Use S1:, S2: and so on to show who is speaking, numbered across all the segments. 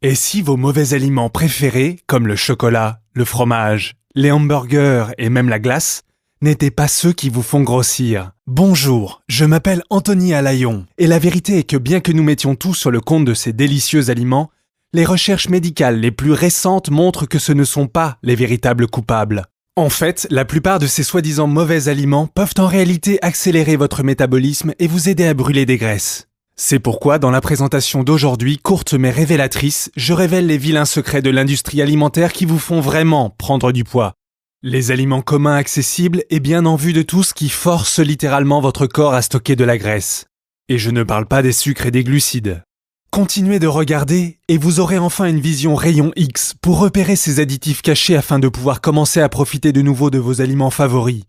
S1: Et si vos mauvais aliments préférés, comme le chocolat, le fromage, les hamburgers et même la glace, n'étaient pas ceux qui vous font grossir? Bonjour, je m'appelle Anthony Alaillon, et la vérité est que bien que nous mettions tout sur le compte de ces délicieux aliments, les recherches médicales les plus récentes montrent que ce ne sont pas les véritables coupables. En fait, la plupart de ces soi-disant mauvais aliments peuvent en réalité accélérer votre métabolisme et vous aider à brûler des graisses. C'est pourquoi, dans la présentation d'aujourd'hui, courte mais révélatrice, je révèle les vilains secrets de l'industrie alimentaire qui vous font vraiment prendre du poids. Les aliments communs accessibles et bien en vue de tous qui forcent littéralement votre corps à stocker de la graisse. Et je ne parle pas des sucres et des glucides. Continuez de regarder et vous aurez enfin une vision rayon X pour repérer ces additifs cachés afin de pouvoir commencer à profiter de nouveau de vos aliments favoris.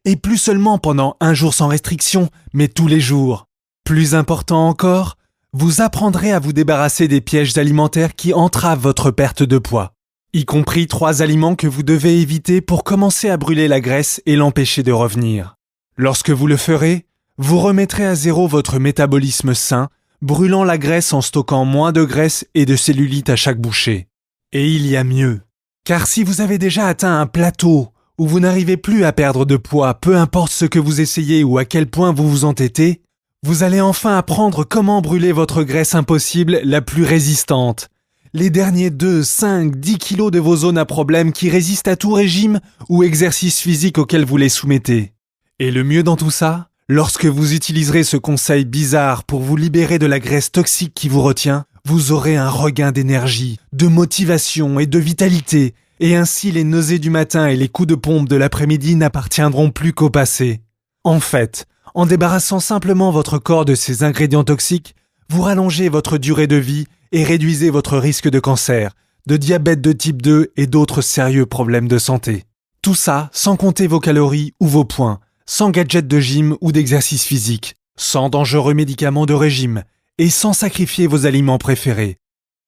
S1: Et plus seulement pendant un jour sans restriction, mais tous les jours. Plus important encore, vous apprendrez à vous débarrasser des pièges alimentaires qui entravent votre perte de poids, y compris 3 aliments que vous devez éviter pour commencer à brûler la graisse et l'empêcher de revenir. Lorsque vous le ferez, vous remettrez à zéro votre métabolisme sain, brûlant la graisse en stockant moins de graisse et de cellulite à chaque bouchée. Et il y a mieux. Car si vous avez déjà atteint un plateau où vous n'arrivez plus à perdre de poids, peu importe ce que vous essayez ou à quel point vous vous entêtez, vous allez enfin apprendre comment brûler votre graisse impossible la plus résistante. Les derniers 2, 5, 10 kilos de vos zones à problème qui résistent à tout régime ou exercice physique auquel vous les soumettez. Et le mieux dans tout ça, lorsque vous utiliserez ce conseil bizarre pour vous libérer de la graisse toxique qui vous retient, vous aurez un regain d'énergie, de motivation et de vitalité, et ainsi les nausées du matin et les coups de pompe de l'après-midi n'appartiendront plus qu'au passé. En fait, en débarrassant simplement votre corps de ces ingrédients toxiques, vous rallongez votre durée de vie et réduisez votre risque de cancer, de diabète de type 2 et d'autres sérieux problèmes de santé. Tout ça sans compter vos calories ou vos points, sans gadgets de gym ou d'exercice physique, sans dangereux médicaments de régime et sans sacrifier vos aliments préférés.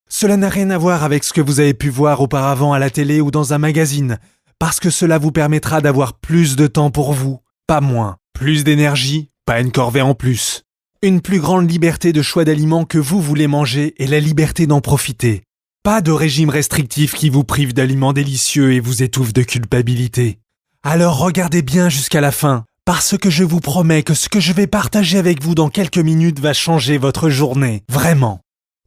S1: Cela n'a rien à voir avec ce que vous avez pu voir auparavant à la télé ou dans un magazine, parce que cela vous permettra d'avoir plus de temps pour vous, pas moins. Plus d'énergie, pas une corvée en plus. Une plus grande liberté de choix d'aliments que vous voulez manger et la liberté d'en profiter. Pas de régime restrictif qui vous prive d'aliments délicieux et vous étouffe de culpabilité. Alors regardez bien jusqu'à la fin, parce que je vous promets que ce que je vais partager avec vous dans quelques minutes va changer votre journée, vraiment.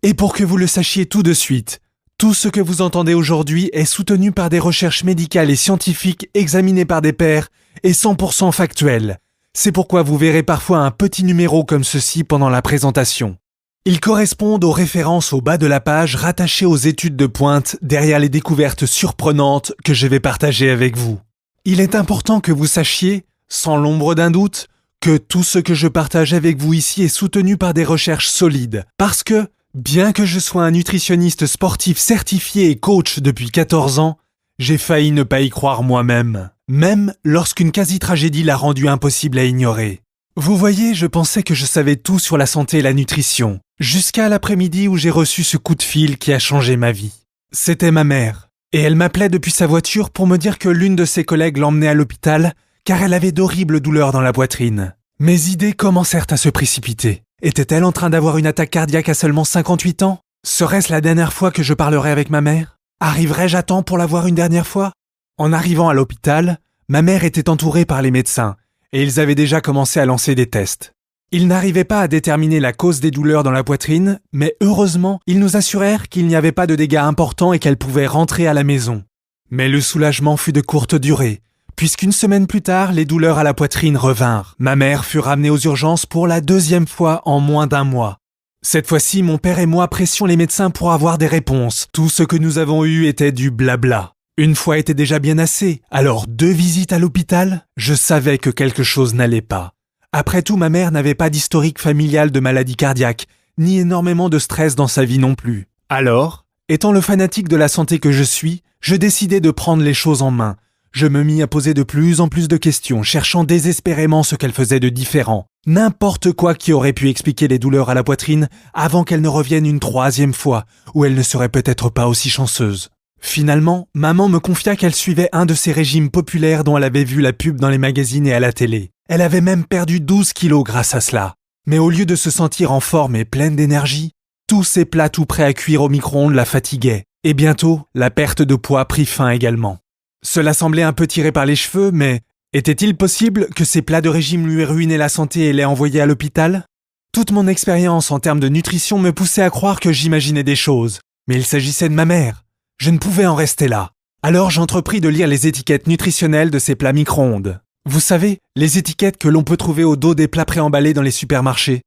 S1: Et pour que vous le sachiez tout de suite, tout ce que vous entendez aujourd'hui est soutenu par des recherches médicales et scientifiques examinées par des pairs et 100% factuelles. C'est pourquoi vous verrez parfois un petit numéro comme ceci pendant la présentation. Ils correspondent aux références au bas de la page rattachées aux études de pointe derrière les découvertes surprenantes que je vais partager avec vous. Il est important que vous sachiez, sans l'ombre d'un doute, que tout ce que je partage avec vous ici est soutenu par des recherches solides. Parce que, bien que je sois un nutritionniste sportif certifié et coach depuis 14 ans, j'ai failli ne pas y croire moi-même. Même lorsqu'une quasi-tragédie l'a rendu impossible à ignorer. Vous voyez, je pensais que je savais tout sur la santé et la nutrition, jusqu'à l'après-midi où j'ai reçu ce coup de fil qui a changé ma vie. C'était ma mère, et elle m'appelait depuis sa voiture pour me dire que l'une de ses collègues l'emmenait à l'hôpital car elle avait d'horribles douleurs dans la poitrine. Mes idées commencèrent à se précipiter. Était-elle en train d'avoir une attaque cardiaque à seulement 58 ans? Serait-ce la dernière fois que je parlerais avec ma mère? Arriverais-je à temps pour la voir une dernière fois? En arrivant à l'hôpital, ma mère était entourée par les médecins et ils avaient déjà commencé à lancer des tests. Ils n'arrivaient pas à déterminer la cause des douleurs dans la poitrine, mais heureusement, ils nous assurèrent qu'il n'y avait pas de dégâts importants et qu'elle pouvait rentrer à la maison. Mais le soulagement fut de courte durée, puisqu'une semaine plus tard, les douleurs à la poitrine revinrent. Ma mère fut ramenée aux urgences pour la 2e fois en moins d'1 mois. Cette fois-ci, mon père et moi pressions les médecins pour avoir des réponses. Tout ce que nous avons eu était du blabla. Une fois était déjà bien assez, alors 2 visites à l'hôpital, je savais que quelque chose n'allait pas. Après tout, ma mère n'avait pas d'historique familial de maladie cardiaque, ni énormément de stress dans sa vie non plus. Alors, étant le fanatique de la santé que je suis, je décidai de prendre les choses en main. Je me mis à poser de plus en plus de questions, cherchant désespérément ce qu'elle faisait de différent. N'importe quoi qui aurait pu expliquer les douleurs à la poitrine avant qu'elles ne reviennent une 3e fois, où elle ne serait peut-être pas aussi chanceuse. Finalement, maman me confia qu'elle suivait un de ces régimes populaires dont elle avait vu la pub dans les magazines et à la télé. Elle avait même perdu 12 kilos grâce à cela. Mais au lieu de se sentir en forme et pleine d'énergie, Tous ces plats tout prêts à cuire au micro-ondes la fatiguaient. Et bientôt, la perte de poids prit fin également. Cela semblait un peu tiré par les cheveux, mais était-il possible que ces plats de régime lui aient ruiné la santé et l'aient envoyé à l'hôpital? Toute mon expérience en termes de nutrition me poussait à croire que j'imaginais des choses. Mais il s'agissait de ma mère. Je ne pouvais en rester là. Alors j'entrepris de lire les étiquettes nutritionnelles de ces plats micro-ondes. Vous savez, les étiquettes que l'on peut trouver au dos des plats préemballés dans les supermarchés.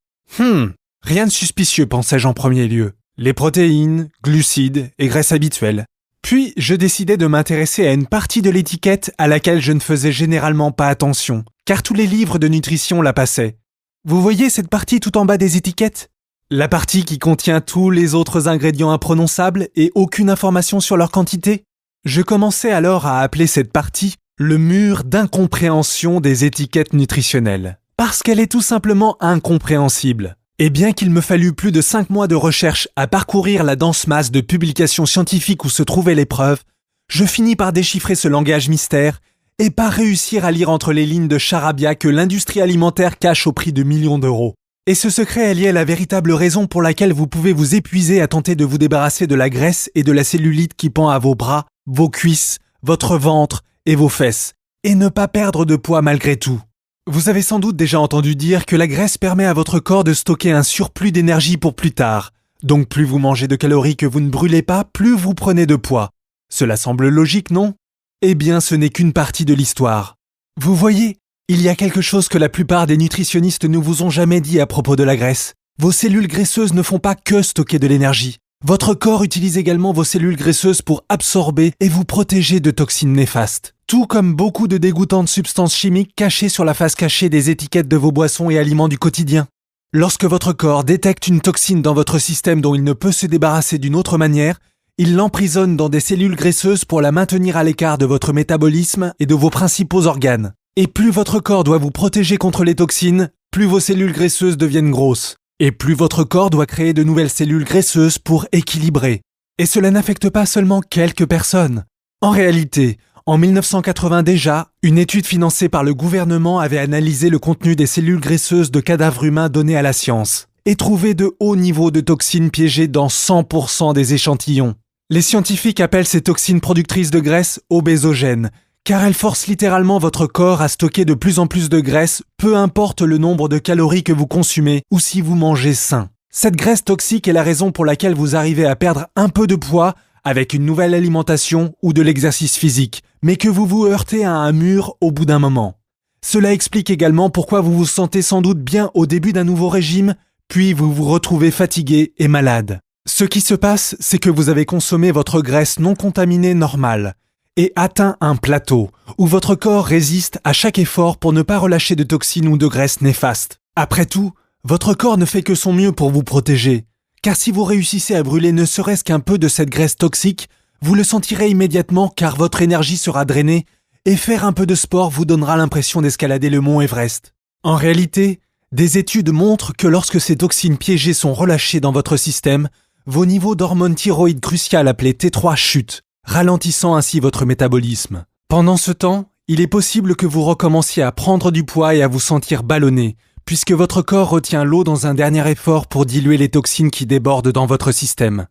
S1: Rien de suspicieux, pensais-je en premier lieu. Les protéines, glucides et graisses habituelles. Puis, je décidai de m'intéresser à une partie de l'étiquette à laquelle je ne faisais généralement pas attention, car tous les livres de nutrition la passaient. Vous voyez cette partie tout en bas des étiquettes? La partie qui contient tous les autres ingrédients imprononçables et aucune information sur leur quantité? Je commençais alors à appeler cette partie le mur d'incompréhension des étiquettes nutritionnelles. Parce qu'elle est tout simplement incompréhensible. Et bien qu'il me fallut plus de 5 mois de recherche à parcourir la dense masse de publications scientifiques où se trouvaient les preuves, je finis par déchiffrer ce langage mystère et par réussir à lire entre les lignes de charabia que l'industrie alimentaire cache au prix de millions d'euros. Et ce secret est lié à la véritable raison pour laquelle vous pouvez vous épuiser à tenter de vous débarrasser de la graisse et de la cellulite qui pend à vos bras, vos cuisses, votre ventre et vos fesses, et ne pas perdre de poids malgré tout. Vous avez sans doute déjà entendu dire que la graisse permet à votre corps de stocker un surplus d'énergie pour plus tard. Donc plus vous mangez de calories que vous ne brûlez pas, plus vous prenez de poids. Cela semble logique, non? Eh bien, ce n'est qu'une partie de l'histoire. Vous voyez, il y a quelque chose que la plupart des nutritionnistes ne vous ont jamais dit à propos de la graisse. Vos cellules graisseuses ne font pas que stocker de l'énergie. Votre corps utilise également vos cellules graisseuses pour absorber et vous protéger de toxines néfastes. Tout comme beaucoup de dégoûtantes substances chimiques cachées sur la face cachée des étiquettes de vos boissons et aliments du quotidien. Lorsque votre corps détecte une toxine dans votre système dont il ne peut se débarrasser d'une autre manière, il l'emprisonne dans des cellules graisseuses pour la maintenir à l'écart de votre métabolisme et de vos principaux organes. Et plus votre corps doit vous protéger contre les toxines, plus vos cellules graisseuses deviennent grosses. Et plus votre corps doit créer de nouvelles cellules graisseuses pour équilibrer. Et cela n'affecte pas seulement quelques personnes. En réalité, en 1980 déjà, une étude financée par le gouvernement avait analysé le contenu des cellules graisseuses de cadavres humains donnés à la science et trouvé de hauts niveaux de toxines piégées dans 100% des échantillons. Les scientifiques appellent ces toxines productrices de graisse obésogènes, car elles forcent littéralement votre corps à stocker de plus en plus de graisse, peu importe le nombre de calories que vous consumez ou si vous mangez sain. Cette graisse toxique est la raison pour laquelle vous arrivez à perdre un peu de poids avec une nouvelle alimentation ou de l'exercice physique, mais que vous vous heurtez à un mur au bout d'un moment. Cela explique également pourquoi vous vous sentez sans doute bien au début d'un nouveau régime, puis vous vous retrouvez fatigué et malade. Ce qui se passe, c'est que vous avez consommé votre graisse non contaminée normale, et atteint un plateau où votre corps résiste à chaque effort pour ne pas relâcher de toxines ou de graisses néfastes. Après tout, votre corps ne fait que son mieux pour vous protéger, car si vous réussissez à brûler ne serait-ce qu'un peu de cette graisse toxique, vous le sentirez immédiatement car votre énergie sera drainée et faire un peu de sport vous donnera l'impression d'escalader le mont Everest. En réalité, des études montrent que lorsque ces toxines piégées sont relâchées dans votre système, vos niveaux d'hormones thyroïdes cruciales appelées T3 chutent, ralentissant ainsi votre métabolisme. Pendant ce temps, il est possible que vous recommenciez à prendre du poids et à vous sentir ballonné, puisque votre corps retient l'eau dans un dernier effort pour diluer les toxines qui débordent dans votre système.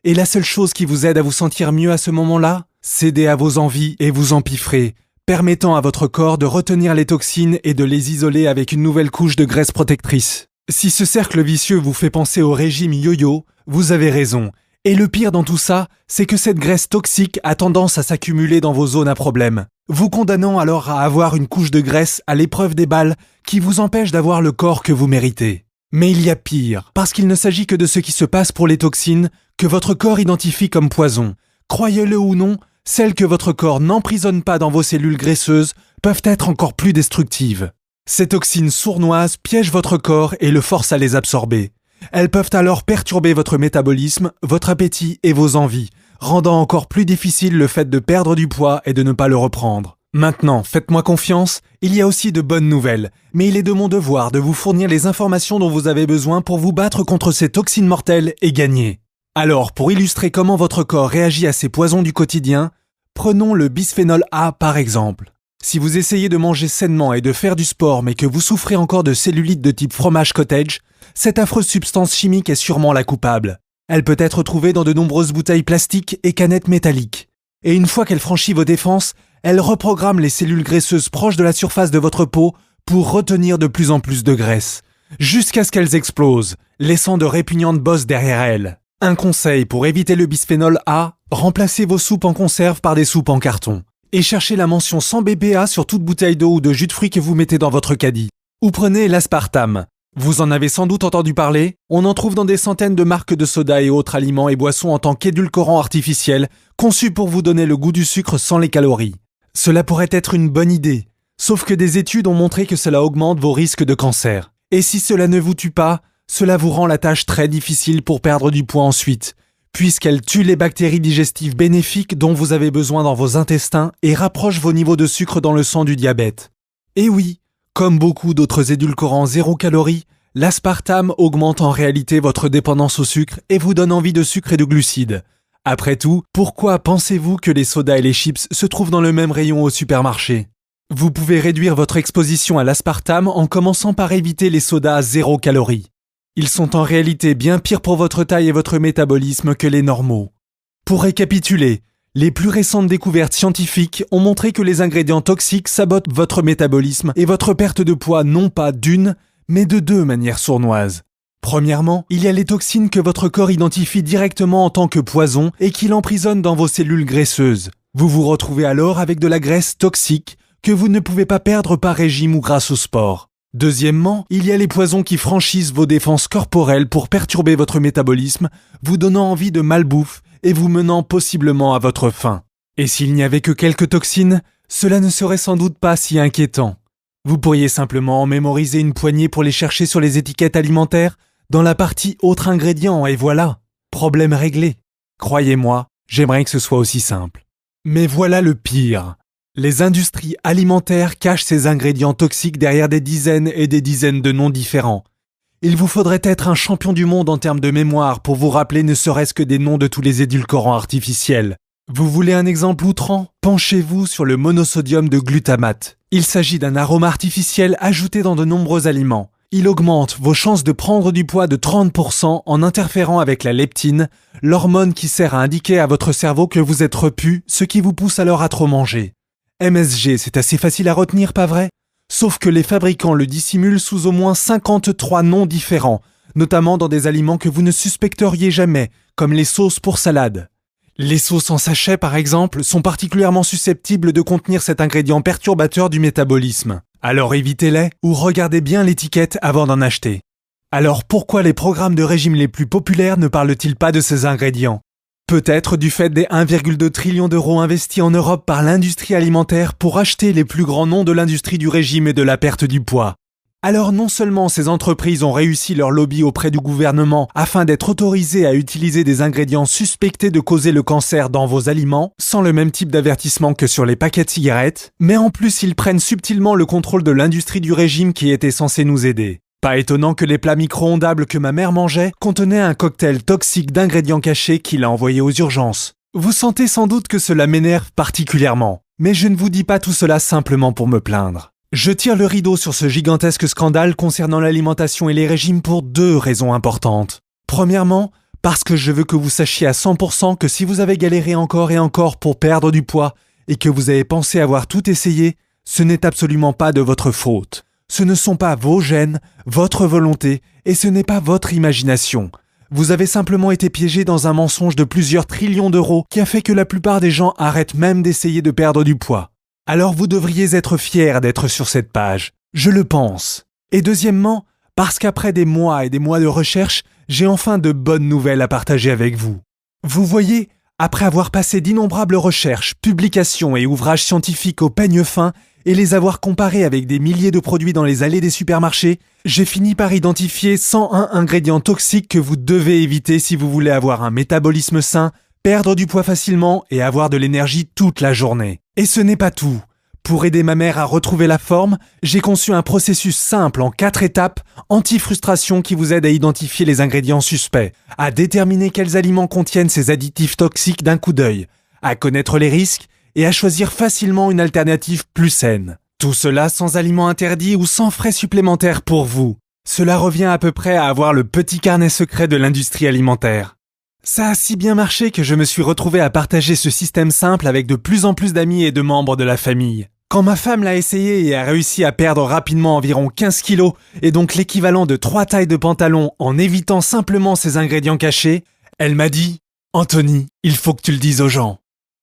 S1: Et la seule chose qui vous aide à vous sentir mieux à ce moment-là, céder à vos envies et vous empiffrer, permettant à votre corps de retenir les toxines et de les isoler avec une nouvelle couche de graisse protectrice. Si ce cercle vicieux vous fait penser au régime yo-yo, vous avez raison. Et le pire dans tout ça, c'est que cette graisse toxique a tendance à s'accumuler dans vos zones à problème, vous condamnant alors à avoir une couche de graisse à l'épreuve des balles qui vous empêche d'avoir le corps que vous méritez. Mais il y a pire, parce qu'il ne s'agit que de ce qui se passe pour les toxines que votre corps identifie comme poison. Croyez-le ou non, celles que votre corps n'emprisonne pas dans vos cellules graisseuses peuvent être encore plus destructives. Ces toxines sournoises piègent votre corps et le forcent à les absorber. Elles peuvent alors perturber votre métabolisme, votre appétit et vos envies, rendant encore plus difficile le fait de perdre du poids et de ne pas le reprendre. Maintenant, faites-moi confiance, il y a aussi de bonnes nouvelles, mais il est de mon devoir de vous fournir les informations dont vous avez besoin pour vous battre contre ces toxines mortelles et gagner. Alors, pour illustrer comment votre corps réagit à ces poisons du quotidien, prenons le bisphénol A par exemple. Si vous essayez de manger sainement et de faire du sport mais que vous souffrez encore de cellulite de type fromage cottage, cette affreuse substance chimique est sûrement la coupable. Elle peut être trouvée dans de nombreuses bouteilles plastiques et canettes métalliques. Et une fois qu'elle franchit vos défenses, elle reprogramme les cellules graisseuses proches de la surface de votre peau pour retenir de plus en plus de graisse, jusqu'à ce qu'elles explosent, laissant de répugnantes bosses derrière elles. Un conseil pour éviter le bisphénol A, remplacez vos soupes en conserve par des soupes en carton. Et cherchez la mention sans BPA sur toute bouteille d'eau ou de jus de fruits que vous mettez dans votre caddie. Ou prenez l'aspartame. Vous en avez sans doute entendu parler, on en trouve dans des centaines de marques de soda et autres aliments et boissons en tant qu'édulcorant artificiel, conçus pour vous donner le goût du sucre sans les calories. Cela pourrait être une bonne idée, sauf que des études ont montré que cela augmente vos risques de cancer. Et si cela ne vous tue pas, cela vous rend la tâche très difficile pour perdre du poids ensuite, puisqu'elle tue les bactéries digestives bénéfiques dont vous avez besoin dans vos intestins et rapproche vos niveaux de sucre dans le sang du diabète. Et oui, comme beaucoup d'autres édulcorants zéro calories, l'aspartame augmente en réalité votre dépendance au sucre et vous donne envie de sucre et de glucides. Après tout, pourquoi pensez-vous que les sodas et les chips se trouvent dans le même rayon au supermarché ? Vous pouvez réduire votre exposition à l'aspartame en commençant par éviter les sodas zéro calories. Ils sont en réalité bien pires pour votre taille et votre métabolisme que les normaux. Pour récapituler, les plus récentes découvertes scientifiques ont montré que les ingrédients toxiques sabotent votre métabolisme et votre perte de poids non pas d'une, mais de deux manières sournoises. Premièrement, il y a les toxines que votre corps identifie directement en tant que poison et qui l'emprisonnent dans vos cellules graisseuses. Vous vous retrouvez alors avec de la graisse toxique que vous ne pouvez pas perdre par régime ou grâce au sport. Deuxièmement, il y a les poisons qui franchissent vos défenses corporelles pour perturber votre métabolisme, vous donnant envie de malbouffe et vous menant possiblement à votre faim. Et s'il n'y avait que quelques toxines, cela ne serait sans doute pas si inquiétant. Vous pourriez simplement en mémoriser une poignée pour les chercher sur les étiquettes alimentaires, dans la partie autres ingrédients, et voilà, problème réglé. Croyez-moi, j'aimerais que ce soit aussi simple. Mais voilà le pire. Les industries alimentaires cachent ces ingrédients toxiques derrière des dizaines et des dizaines de noms différents. Il vous faudrait être un champion du monde en termes de mémoire pour vous rappeler ne serait-ce que des noms de tous les édulcorants artificiels. Vous voulez un exemple outrant ? Penchez-vous sur le monosodium de glutamate. Il s'agit d'un arôme artificiel ajouté dans de nombreux aliments. Il augmente vos chances de prendre du poids de 30% en interférant avec la leptine, l'hormone qui sert à indiquer à votre cerveau que vous êtes repu, ce qui vous pousse alors à trop manger. MSG, c'est assez facile à retenir, pas vrai ? Sauf que les fabricants le dissimulent sous au moins 53 noms différents, notamment dans des aliments que vous ne suspecteriez jamais, comme les sauces pour salade. Les sauces en sachet, par exemple, sont particulièrement susceptibles de contenir cet ingrédient perturbateur du métabolisme. Alors évitez-les ou regardez bien l'étiquette avant d'en acheter. Alors pourquoi les programmes de régime les plus populaires ne parlent-ils pas de ces ingrédients ? Peut-être du fait des 1,2 trillion d'euros investis en Europe par l'industrie alimentaire pour acheter les plus grands noms de l'industrie du régime et de la perte du poids. Alors non seulement ces entreprises ont réussi leur lobby auprès du gouvernement afin d'être autorisées à utiliser des ingrédients suspectés de causer le cancer dans vos aliments, sans le même type d'avertissement que sur les paquets de cigarettes, mais en plus ils prennent subtilement le contrôle de l'industrie du régime qui était censée nous aider. Pas étonnant que les plats micro-ondables que ma mère mangeait contenaient un cocktail toxique d'ingrédients cachés qui l'a envoyé aux urgences. Vous sentez sans doute que cela m'énerve particulièrement, mais je ne vous dis pas tout cela simplement pour me plaindre. Je tire le rideau sur ce gigantesque scandale concernant l'alimentation et les régimes pour deux raisons importantes. Premièrement, parce que je veux que vous sachiez à 100% que si vous avez galéré encore et encore pour perdre du poids et que vous avez pensé avoir tout essayé, ce n'est absolument pas de votre faute. Ce ne sont pas vos gènes, votre volonté, et ce n'est pas votre imagination. Vous avez simplement été piégé dans un mensonge de plusieurs trillions d'euros qui a fait que la plupart des gens arrêtent même d'essayer de perdre du poids. Alors vous devriez être fiers d'être sur cette page. Je le pense. Et deuxièmement, parce qu'après des mois et des mois de recherche, j'ai enfin de bonnes nouvelles à partager avec vous. Vous voyez, après avoir passé d'innombrables recherches, publications et ouvrages scientifiques au peigne fin, et les avoir comparés avec des milliers de produits dans les allées des supermarchés, j'ai fini par identifier 101 ingrédients toxiques que vous devez éviter si vous voulez avoir un métabolisme sain, perdre du poids facilement et avoir de l'énergie toute la journée. Et ce n'est pas tout. Pour aider ma mère à retrouver la forme, j'ai conçu un processus simple en 4 étapes, anti-frustration qui vous aide à identifier les ingrédients suspects, à déterminer quels aliments contiennent ces additifs toxiques d'un coup d'œil, à connaître les risques et à choisir facilement une alternative plus saine. Tout cela sans aliments interdits ou sans frais supplémentaires pour vous. Cela revient à peu près à avoir le petit carnet secret de l'industrie alimentaire. Ça a si bien marché que je me suis retrouvé à partager ce système simple avec de plus en plus d'amis et de membres de la famille. Quand ma femme l'a essayé et a réussi à perdre rapidement environ 15 kilos, et donc l'équivalent de 3 tailles de pantalon en évitant simplement ces ingrédients cachés, elle m'a dit « Anthony, il faut que tu le dises aux gens ».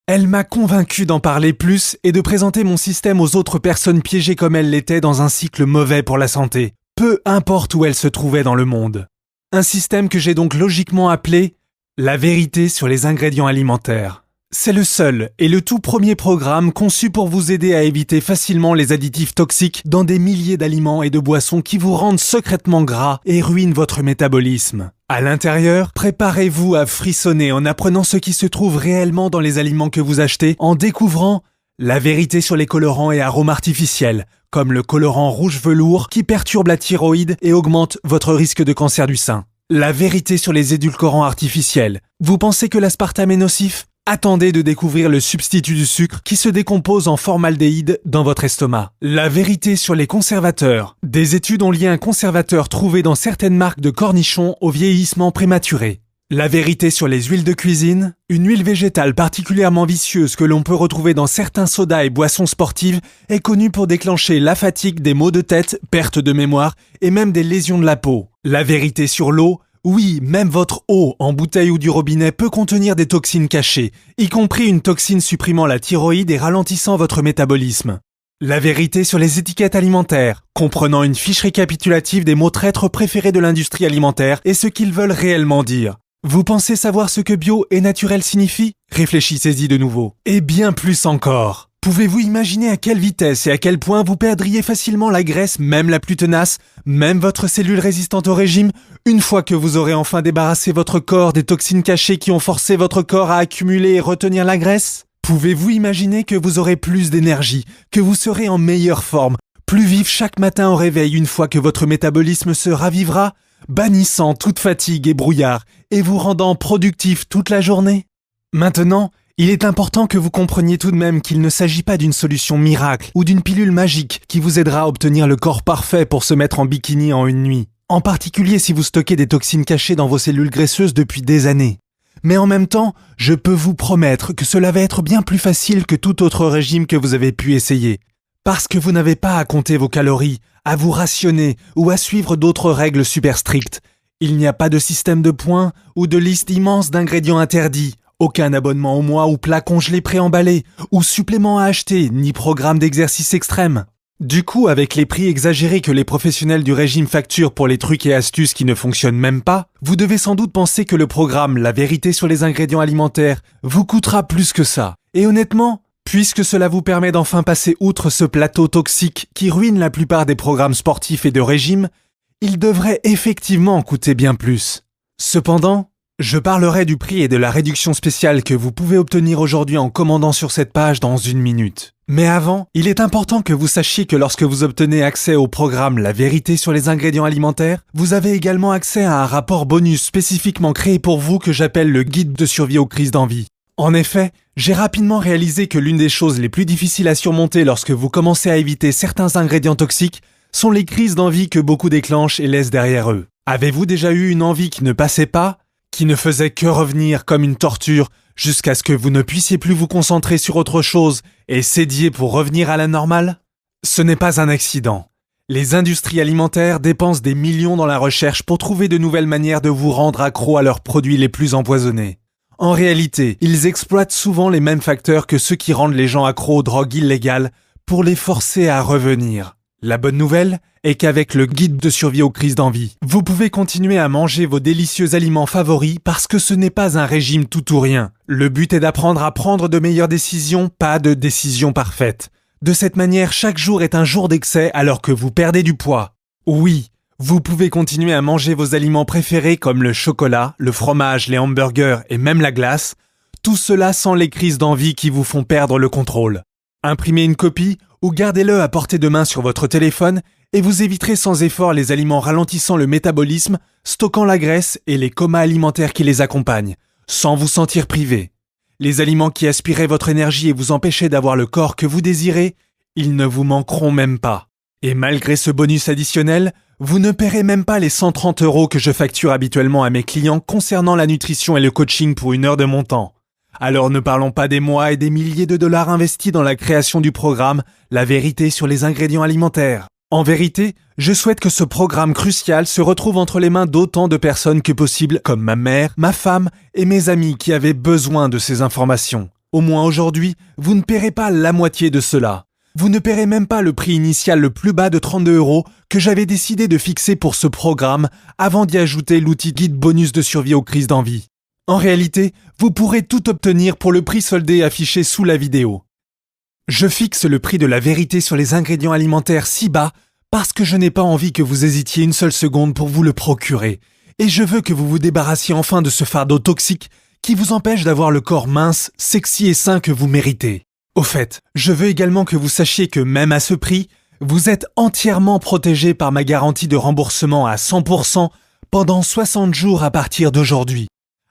S1: Elle m'a convaincu d'en parler plus et de présenter mon système aux autres personnes piégées comme elle l'était dans un cycle mauvais pour la santé, peu importe où elles se trouvaient dans le monde. Un système que j'ai donc logiquement appelé « La vérité sur les ingrédients alimentaires ». C'est le seul et le tout premier programme conçu pour vous aider à éviter facilement les additifs toxiques dans des milliers d'aliments et de boissons qui vous rendent secrètement gras et ruinent votre métabolisme. À l'intérieur, préparez-vous à frissonner en apprenant ce qui se trouve réellement dans les aliments que vous achetez, en découvrant la vérité sur les colorants et arômes artificiels, comme le colorant rouge velours qui perturbe la thyroïde et augmente votre risque de cancer du sein. La vérité sur les édulcorants artificiels. Vous pensez que l'aspartame est nocif ? Attendez de découvrir le substitut du sucre qui se décompose en formaldéhyde dans votre estomac. La vérité sur les conservateurs. Des études ont lié un conservateur trouvé dans certaines marques de cornichons au vieillissement prématuré. La vérité sur les huiles de cuisine. Une huile végétale particulièrement vicieuse que l'on peut retrouver dans certains sodas et boissons sportives est connue pour déclencher la fatigue, des maux de tête, perte de mémoire et même des lésions de la peau. La vérité sur l'eau. Oui, même votre eau en bouteille ou du robinet peut contenir des toxines cachées, y compris une toxine supprimant la thyroïde et ralentissant votre métabolisme. La vérité sur les étiquettes alimentaires, comprenant une fiche récapitulative des mots traîtres préférés de l'industrie alimentaire et ce qu'ils veulent réellement dire. Vous pensez savoir ce que bio et naturel signifie ? Réfléchissez-y de nouveau. Et bien plus encore. Pouvez-vous imaginer à quelle vitesse et à quel point vous perdriez facilement la graisse, même la plus tenace, même votre cellule résistante au régime, une fois que vous aurez enfin débarrassé votre corps des toxines cachées qui ont forcé votre corps à accumuler et retenir la graisse ? Pouvez-vous imaginer que vous aurez plus d'énergie, que vous serez en meilleure forme, plus vif chaque matin au réveil une fois que votre métabolisme se ravivra, bannissant toute fatigue et brouillard et vous rendant productif toute la journée ? Maintenant, il est important que vous compreniez tout de même qu'il ne s'agit pas d'une solution miracle ou d'une pilule magique qui vous aidera à obtenir le corps parfait pour se mettre en bikini en une nuit. En particulier si vous stockez des toxines cachées dans vos cellules graisseuses depuis des années. Mais en même temps, je peux vous promettre que cela va être bien plus facile que tout autre régime que vous avez pu essayer. Parce que vous n'avez pas à compter vos calories, à vous rationner ou à suivre d'autres règles super strictes. Il n'y a pas de système de points ou de liste immense d'ingrédients interdits. Aucun abonnement au mois ou plat congelé préemballé, ou supplément à acheter, ni programme d'exercice extrême. Du coup, avec les prix exagérés que les professionnels du régime facturent pour les trucs et astuces qui ne fonctionnent même pas, vous devez sans doute penser que le programme La vérité sur les ingrédients alimentaires vous coûtera plus que ça. Et honnêtement, puisque cela vous permet d'enfin passer outre ce plateau toxique qui ruine la plupart des programmes sportifs et de régime, il devrait effectivement coûter bien plus. Cependant, je parlerai du prix et de la réduction spéciale que vous pouvez obtenir aujourd'hui en commandant sur cette page dans 1 minute. Mais avant, il est important que vous sachiez que lorsque vous obtenez accès au programme La vérité sur les ingrédients alimentaires, vous avez également accès à un rapport bonus spécifiquement créé pour vous que j'appelle le guide de survie aux crises d'envie. En effet, j'ai rapidement réalisé que l'une des choses les plus difficiles à surmonter lorsque vous commencez à éviter certains ingrédients toxiques sont les crises d'envie que beaucoup déclenchent et laissent derrière eux. Avez-vous déjà eu une envie qui ne passait pas ? Qui ne faisait que revenir comme une torture jusqu'à ce que vous ne puissiez plus vous concentrer sur autre chose et cédiez pour revenir à la normale ? Ce n'est pas un accident. Les industries alimentaires dépensent des millions dans la recherche pour trouver de nouvelles manières de vous rendre accro à leurs produits les plus empoisonnés. En réalité, ils exploitent souvent les mêmes facteurs que ceux qui rendent les gens accros aux drogues illégales pour les forcer à revenir. La bonne nouvelle est qu'avec le guide de survie aux crises d'envie, vous pouvez continuer à manger vos délicieux aliments favoris parce que ce n'est pas un régime tout ou rien. Le but est d'apprendre à prendre de meilleures décisions, pas de décisions parfaites. De cette manière, chaque jour est un jour d'excès alors que vous perdez du poids. Oui, vous pouvez continuer à manger vos aliments préférés comme le chocolat, le fromage, les hamburgers et même la glace, tout cela sans les crises d'envie qui vous font perdre le contrôle. Imprimez une copie ou gardez-le à portée de main sur votre téléphone et vous éviterez sans effort les aliments ralentissant le métabolisme, stockant la graisse et les comas alimentaires qui les accompagnent, sans vous sentir privé. les aliments qui aspiraient votre énergie et vous empêchaient d'avoir le corps que vous désirez, ils ne vous manqueront même pas. Et malgré ce bonus additionnel, vous ne paierez même pas les 130 € que je facture habituellement à mes clients concernant la nutrition et le coaching pour 1 heure de mon temps. Alors ne parlons pas des mois et des milliers de dollars investis dans la création du programme La vérité sur les ingrédients alimentaires. En vérité, je souhaite que ce programme crucial se retrouve entre les mains d'autant de personnes que possible, comme ma mère, ma femme et mes amis qui avaient besoin de ces informations. Au moins aujourd'hui, vous ne paierez pas la moitié de cela. Vous ne paierez même pas le prix initial le plus bas de 32 € que j'avais décidé de fixer pour ce programme avant d'y ajouter l'outil guide bonus de survie aux crises d'envie. En réalité, vous pourrez tout obtenir pour le prix soldé affiché sous la vidéo. Je fixe le prix de la vérité sur les ingrédients alimentaires si bas parce que je n'ai pas envie que vous hésitiez une seule seconde pour vous le procurer. Et je veux que vous vous débarrassiez enfin de ce fardeau toxique qui vous empêche d'avoir le corps mince, sexy et sain que vous méritez. Au fait, je veux également que vous sachiez que même à ce prix, vous êtes entièrement protégé par ma garantie de remboursement à 100% pendant 60 jours à partir d'aujourd'hui.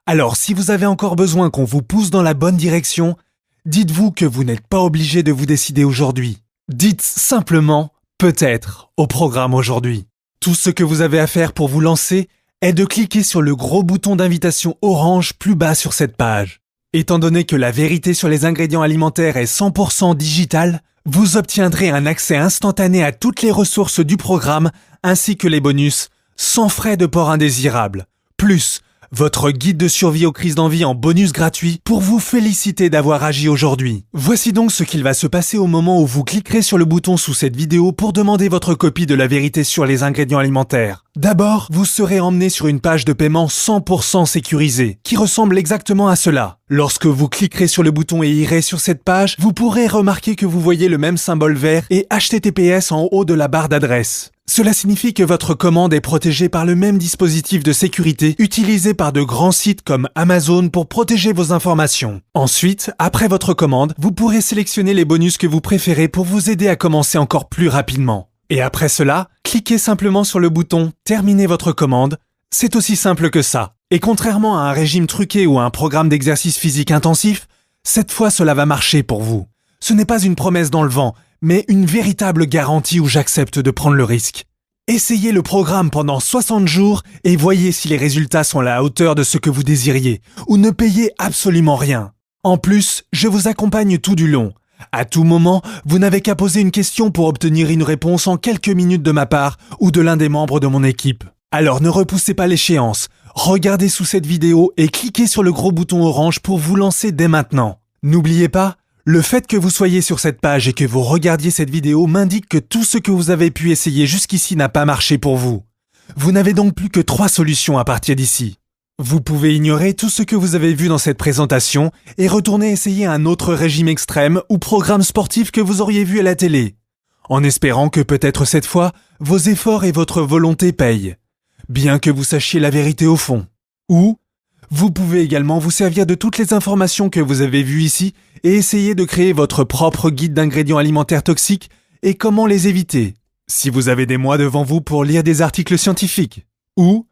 S1: Alors si vous avez encore besoin qu'on vous pousse dans la bonne direction, dites-vous que vous n'êtes pas obligé de vous décider aujourd'hui. Dites simplement « peut-être » au programme aujourd'hui. Tout ce que vous avez à faire pour vous lancer est de cliquer sur le gros bouton d'invitation orange plus bas sur cette page. Étant donné que la vérité sur les ingrédients alimentaires est 100% digital, vous obtiendrez un accès instantané à toutes les ressources du programme ainsi que les bonus, sans frais de port indésirable. Plus, votre guide de survie aux crises d'envie en bonus gratuit pour vous féliciter d'avoir agi aujourd'hui. Voici donc ce qu'il va se passer au moment où vous cliquerez sur le bouton sous cette vidéo pour demander votre copie de la vérité sur les ingrédients alimentaires. D'abord, vous serez emmené sur une page de paiement 100% sécurisée, qui ressemble exactement à cela. Lorsque vous cliquerez sur le bouton et irez sur cette page, vous pourrez remarquer que vous voyez le même symbole vert et HTTPS en haut de la barre d'adresse. Cela signifie que votre commande est protégée par le même dispositif de sécurité utilisé par de grands sites comme Amazon pour protéger vos informations. Ensuite, après votre commande, vous pourrez sélectionner les bonus que vous préférez pour vous aider à commencer encore plus rapidement. Et après cela, cliquez simplement sur le bouton « Terminer votre commande ». C'est aussi simple que ça. Et contrairement à un régime truqué ou à un programme d'exercice physique intensif, cette fois cela va marcher pour vous. Ce n'est pas une promesse dans le vent, mais une véritable garantie où j'accepte de prendre le risque. Essayez le programme pendant 60 jours et voyez si les résultats sont à la hauteur de ce que vous désiriez, ou ne payez absolument rien. En plus, je vous accompagne tout du long. À tout moment, vous n'avez qu'à poser une question pour obtenir une réponse en quelques minutes de ma part ou de l'un des membres de mon équipe. Alors ne repoussez pas l'échéance, regardez sous cette vidéo et cliquez sur le gros bouton orange pour vous lancer dès maintenant. N'oubliez pas, le fait que vous soyez sur cette page et que vous regardiez cette vidéo m'indique que tout ce que vous avez pu essayer jusqu'ici n'a pas marché pour vous. Vous n'avez donc plus que 3 solutions à partir d'ici. Vous pouvez ignorer tout ce que vous avez vu dans cette présentation et retourner essayer un autre régime extrême ou programme sportif que vous auriez vu à la télé, en espérant que peut-être cette fois, vos efforts et votre volonté payent, bien que vous sachiez la vérité au fond. Ou, vous pouvez également vous servir de toutes les informations que vous avez vues ici et essayer de créer votre propre guide d'ingrédients alimentaires toxiques et comment les éviter, si vous avez des mois devant vous pour lire des articles scientifiques. Ou,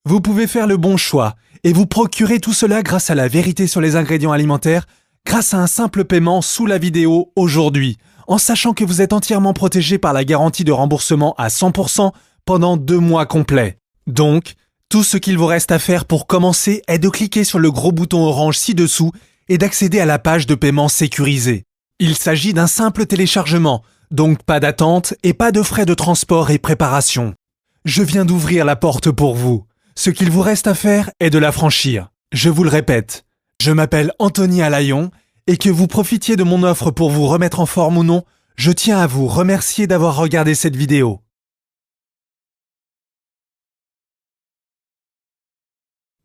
S1: vous pouvez faire le bon choix et vous procurer tout cela grâce à la vérité sur les ingrédients alimentaires, grâce à un simple paiement sous la vidéo aujourd'hui, en sachant que vous êtes entièrement protégé par la garantie de remboursement à 100% pendant 2 mois complets. Donc, tout ce qu'il vous reste à faire pour commencer est de cliquer sur le gros bouton orange ci-dessous et d'accéder à la page de paiement sécurisée. Il s'agit d'un simple téléchargement, donc pas d'attente et pas de frais de transport et préparation. Je viens d'ouvrir la porte pour vous. Ce qu'il vous reste à faire est de la franchir. Je vous le répète, je m'appelle Anthony Alaillon et que vous profitiez de mon offre pour vous remettre en forme ou non, je tiens à vous remercier d'avoir regardé cette vidéo.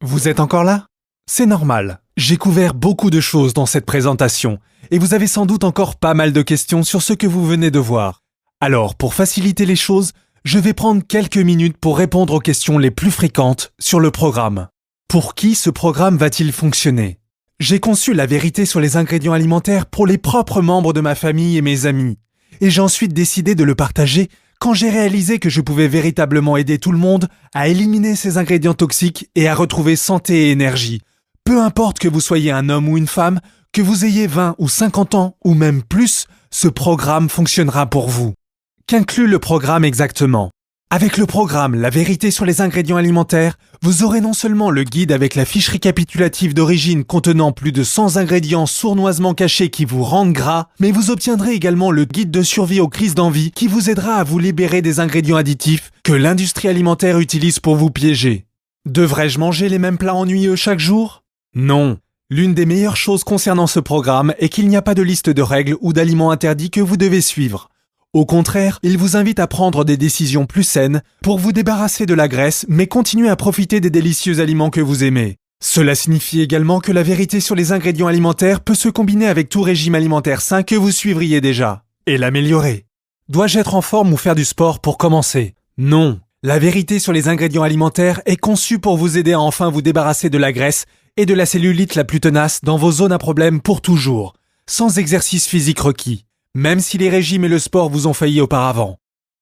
S1: Vous êtes encore là? C'est normal. J'ai couvert beaucoup de choses dans cette présentation et vous avez sans doute encore pas mal de questions sur ce que vous venez de voir. Alors, pour faciliter les choses, je vais prendre quelques minutes pour répondre aux questions les plus fréquentes sur le programme. Pour qui ce programme va-t-il fonctionner? J'ai conçu la vérité sur les ingrédients alimentaires pour les propres membres de ma famille et mes amis. Et j'ai ensuite décidé de le partager quand j'ai réalisé que je pouvais véritablement aider tout le monde à éliminer ces ingrédients toxiques et à retrouver santé et énergie. Peu importe que vous soyez un homme ou une femme, Que vous ayez 20 ou 50 ans ou même plus, ce programme fonctionnera pour vous. Qu'inclut le programme exactement ? Avec le programme La vérité sur les ingrédients alimentaires, vous aurez non seulement le guide avec la fiche récapitulative d'origine contenant plus de 100 ingrédients sournoisement cachés qui vous rendent gras, mais vous obtiendrez également le guide de survie aux crises d'envie qui vous aidera à vous libérer des ingrédients additifs que l'industrie alimentaire utilise pour vous piéger. Devrais-je manger les mêmes plats ennuyeux chaque jour ? Non. L'une des meilleures choses concernant ce programme est qu'il n'y a pas de liste de règles ou d'aliments interdits que vous devez suivre. Au contraire, il vous invite à prendre des décisions plus saines pour vous débarrasser de la graisse mais continuer à profiter des délicieux aliments que vous aimez. Cela signifie également que la vérité sur les ingrédients alimentaires peut se combiner avec tout régime alimentaire sain que vous suivriez déjà et l'améliorer. Dois-je être en forme ou faire du sport pour commencer ? Non. La vérité sur les ingrédients alimentaires est conçue pour vous aider à enfin vous débarrasser de la graisse et de la cellulite la plus tenace dans vos zones à problème pour toujours, sans exercice physique requis. Même si les régimes et le sport vous ont failli auparavant.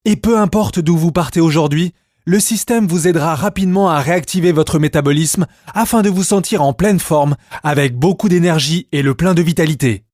S1: Et peu importe d'où vous partez aujourd'hui, le système vous aidera rapidement à réactiver votre métabolisme afin de vous sentir en pleine forme, avec beaucoup d'énergie et le plein de vitalité.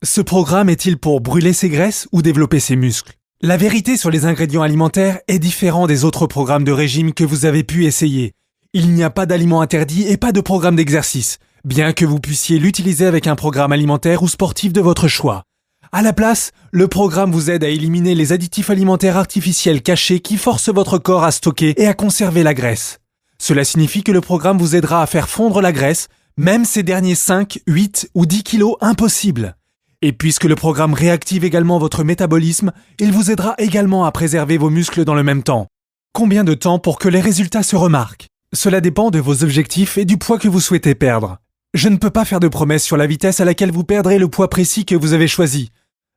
S1: Ce programme est-il pour brûler ses graisses ou développer ses muscles ? La vérité sur les ingrédients alimentaires est différent des autres programmes de régime que vous avez pu essayer. Il n'y a pas d'aliments interdits et pas de programme d'exercice, bien que vous puissiez l'utiliser avec un programme alimentaire ou sportif de votre choix. À la place, le programme vous aide à éliminer les additifs alimentaires artificiels cachés qui forcent votre corps à stocker et à conserver la graisse. Cela signifie que le programme vous aidera à faire fondre la graisse, même ces derniers 5, 8 ou 10 kilos impossibles. Et puisque le programme réactive également votre métabolisme, il vous aidera également à préserver vos muscles dans le même temps. Combien de temps pour que les résultats se remarquent ? Cela dépend de vos objectifs et du poids que vous souhaitez perdre. Je ne peux pas faire de promesses sur la vitesse à laquelle vous perdrez le poids précis que vous avez choisi.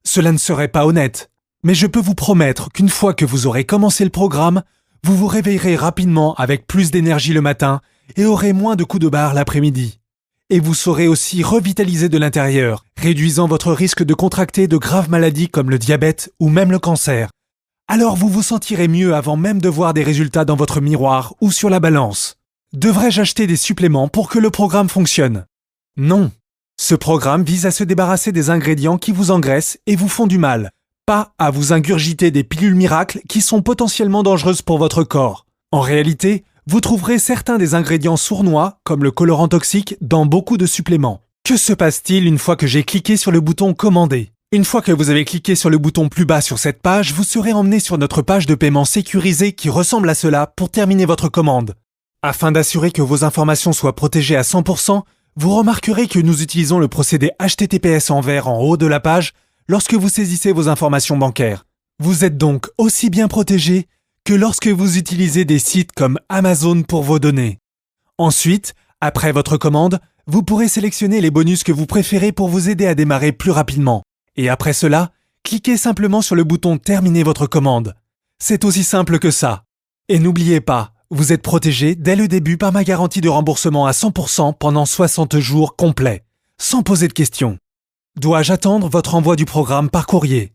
S1: Cela ne serait pas honnête, mais je peux vous promettre qu'une fois que vous aurez commencé le programme, vous vous réveillerez rapidement avec plus d'énergie le matin et aurez moins de coups de barre l'après-midi. Et vous serez aussi revitalisé de l'intérieur, réduisant votre risque de contracter de graves maladies comme le diabète ou même le cancer. Alors vous vous sentirez mieux avant même de voir des résultats dans votre miroir ou sur la balance. Devrais-je acheter des suppléments pour que le programme fonctionne ? Non. Ce programme vise à se débarrasser des ingrédients qui vous engraissent et vous font du mal, pas à vous ingurgiter des pilules miracles qui sont potentiellement dangereuses pour votre corps. En réalité, vous trouverez certains des ingrédients sournois, comme le colorant toxique, dans beaucoup de suppléments. Que se passe-t-il une fois que j'ai cliqué sur le bouton « Commander » ? Une fois que vous avez cliqué sur le bouton plus bas sur cette page, vous serez emmené sur notre page de paiement sécurisée qui ressemble à cela pour terminer votre commande. Afin d'assurer que vos informations soient protégées à 100%, vous remarquerez que nous utilisons le procédé HTTPS en vert en haut de la page lorsque vous saisissez vos informations bancaires. Vous êtes donc aussi bien protégé que lorsque vous utilisez des sites comme Amazon pour vos données. Ensuite, après votre commande, vous pourrez sélectionner les bonus que vous préférez pour vous aider à démarrer plus rapidement. Et après cela, cliquez simplement sur le bouton « Terminer votre commande ». C'est aussi simple que ça. Et n'oubliez pas, vous êtes protégé dès le début par ma garantie de remboursement à 100% pendant 60 jours complets, sans poser de questions. Dois-je attendre votre envoi du programme par courrier ?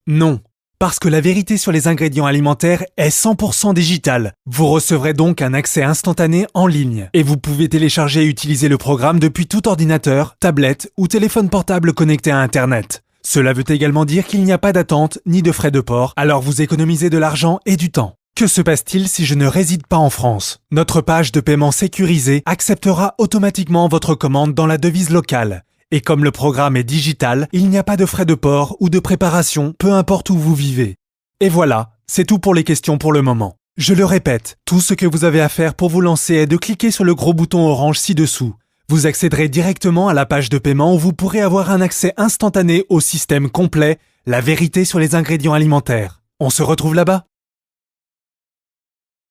S1: Non, parce que la vérité sur les ingrédients alimentaires est 100% digitale. Vous recevrez donc un accès instantané en ligne et vous pouvez télécharger et utiliser le programme depuis tout ordinateur, tablette ou téléphone portable connecté à Internet. Cela veut également dire qu'il n'y a pas d'attente ni de frais de port, alors vous économisez de l'argent et du temps. Que se passe-t-il si je ne réside pas en France ? Notre page de paiement sécurisée acceptera automatiquement votre commande dans la devise locale. Et comme le programme est digital, il n'y a pas de frais de port ou de préparation, peu importe où vous vivez. Et voilà, c'est tout pour les questions pour le moment. Je le répète, tout ce que vous avez à faire pour vous lancer est de cliquer sur le gros bouton orange ci-dessous. Vous accéderez directement à la page de paiement où vous pourrez avoir un accès instantané au système complet, la vérité sur les ingrédients alimentaires. On se retrouve là-bas ?